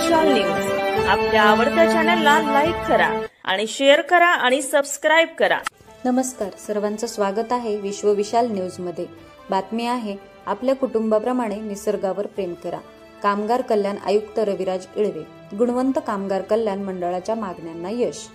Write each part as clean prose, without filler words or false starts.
विशाल news आपल्या आवडत्या चॅनलला लाईक करा आणि शेअर करा आणि सबस्क्राइब करा। नमस्कार, सर्वांचं स्वागत आहे विश्व विशाल न्यूज मध्ये। बातमी आहे आपल्या कुटुंबाप्रमाणे निसर्गावर प्रेम करा। कामगार कल्याण आयुक्त रविराज इळवे। गुणवंत कामगार कल्याण मंडळाच्या मागण्यांना यश।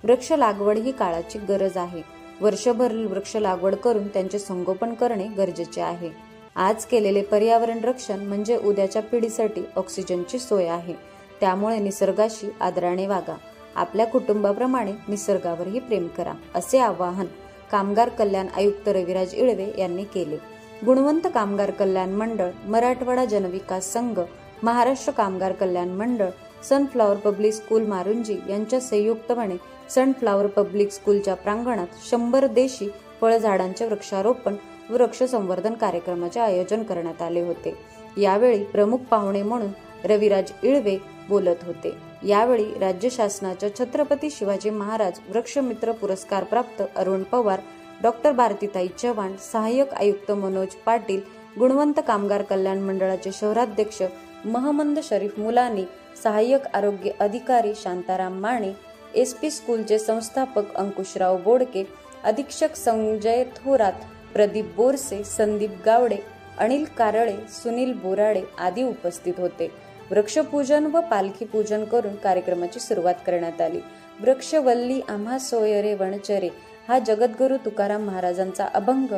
वृक्ष लागवड ही काळाची गरज आहे। वर्षभर वृक्ष लागवड करून त्यांचे संगोपन करणे गरजेचे आहे। आज केलेले पर्यावरण रक्षण म्हणजे उद्याच्या पिढीसाठी ऑक्सिजनची सोय आहे। त्यामुळे निसर्गाशी आदराने वागा। आपल्या कुटुंबाप्रमाणे निसर्गावरही प्रेम करा, असे आवाहन कामगार कल्याण आयुक्त रविराज इळवे यांनी केले। गुणवंत कामगार कल्याण मंडळ, मराठवाडा जनविकास संघ, महाराष्ट्र कामगार कल्याण मंडळ, सनफ्लॉवर पब्लिक स्कूल मारुंजी यांच्या संयुक्तपणे सनफ्लॉवर पब्लिक स्कूलच्या प्रांगणात 100 देशी फळझाडांचे वृक्षारोपण व वृक्ष संवर्धन कार्यक्रमाचे आयोजन करण्यात आले होते। यावेळी प्रमुख पाहुणे म्हणून रविराज इळवे बोलत होते। यावेळी राज्य शासनाच्या छत्रपती शिवाजी महाराज वृक्षमित्र पुरस्कार प्राप्त अरुण पवार, डॉक्टर भारतीताई चव्हाण, सहाय्यक आयुक्त मनोज पाटील, गुणवंत कामगार कल्याण मंडळाचे शहराध्यक्ष महमंद शरीफ मुलानी, सहाय्यक आरोग्य अधिकारी शांताराम माने, एसपी स्कूलचे संस्थापक अंकुशराव बोडके, अधीक्षक संजय थोरात, प्रदीप बोरसे, संदीप गावडे, अनिल कारळे, सुनील बोराडे आदी उपस्थित होते। वृक्षपूजन व पालखी पूजन करून कार्यक्रमाची सुरुवात करण्यात आली। वृक्षवल्ली आम्हा सोयरे वनचरे हा जगद्गुरु तुकाराम महाराजांचा अभंग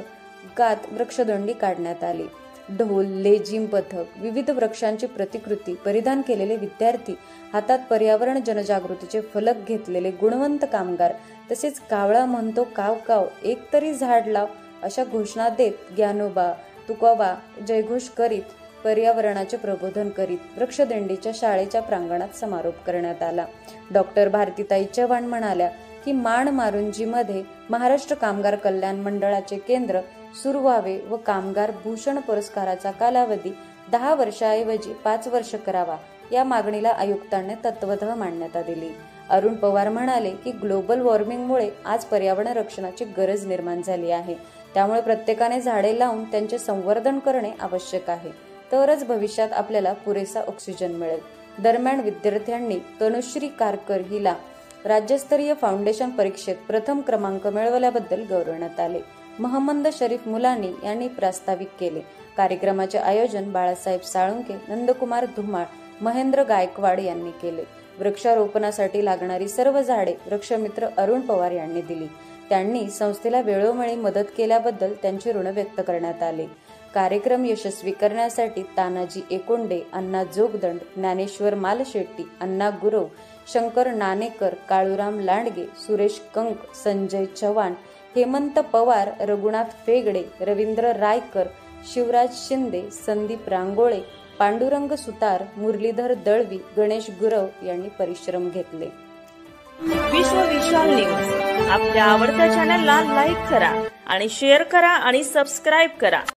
गात वृक्षदंडी काढण्यात आली। ढोल, लेझिम पथक, विविध वृक्षांची प्रतिकृती परिधान केलेले विद्यार्थी, हातात पर्यावरण जनजागृतीचे फलक घेतलेले गुणवंत कामगार, तसेच कावळा म्हणतो काव काव एक तरी झाड लाव अशा घोषणा देत ज्ञानोबा तुकोबा जयघोष करीत पर्यावरणाचे प्रबोधन करीत वृक्षदिंडीच्या शाळेच्या प्रांगणात समारोप करण्यात आला। डॉक्टर भारतीताई चव्हाण म्हणाल्या की माण मारुंजीमध्ये महाराष्ट्र कामगार कल्याण मंडळाचे केंद्र सुरू व्हावे व कामगार भूषण पुरस्काराचा कालावधी 10 वर्षाऐवजी 5 वर्ष करावा, या मागणीला आयुक्तांनी तत्वतः मान्यता दिली। अरुण पवार म्हणाले की ग्लोबल वॉर्मिंगमुळे आज पर्यावरण रक्षणाची गरज निर्माण झाली आहे। त्यामुळे प्रत्येकाने झाडे लावून त्यांचे संवर्धन करणे आवश्यक आहे, तरच भविष्यात आपल्याला पुरेसा ऑक्सिजन मिळेल। दरम्यान विद्यार्थ्यांनी तनुश्री कारकर हिला राज्यस्तरीय फाउंडेशन परीक्षेत प्रथम क्रमांक मिळवल्याबद्दल गौरवण्यात आले। महमंद शरीफ मुलानी यांनी प्रास्ताविक केले। कार्यक्रमाचे आयोजन बाळासाहेब साळुंके, नंदकुमार धुमाळ, महेंद्र गायकवाड यांनी केले। वृक्षारोपणासाठी लागणारी सर्व झाडे वृक्षमित्र अरुण पवार यांनी दिली। त्यांनी संस्थेला वेळोवेळी मदत केल्याबद्दल त्यांचे ऋण व्यक्त करण्यात आले। कार्यक्रम यशस्वी करण्यासाठी तानाजी एकोंडे, अण्णा जोगदंड, ज्ञानेश्वर मालशेट्टी, अण्णा गुरव, शंकर नानेकर, काळूराम लांडगे, सुरेश कंक, संजय चव्हाण, हेमंत पवार, रघुनाथ फेगडे, रवींद्र रायकर, शिवराज शिंदे, संदीप रांगोळे, पांडुरंग सुतार, मुरलीधर दळवी, गणेश गुरव यांनी परिश्रम घेतले। विश्व विशाल न्यूज आपल्या आवडत्या चॅनलला लाईक करा आणि शेअर करा आणि सबस्क्राइब करा।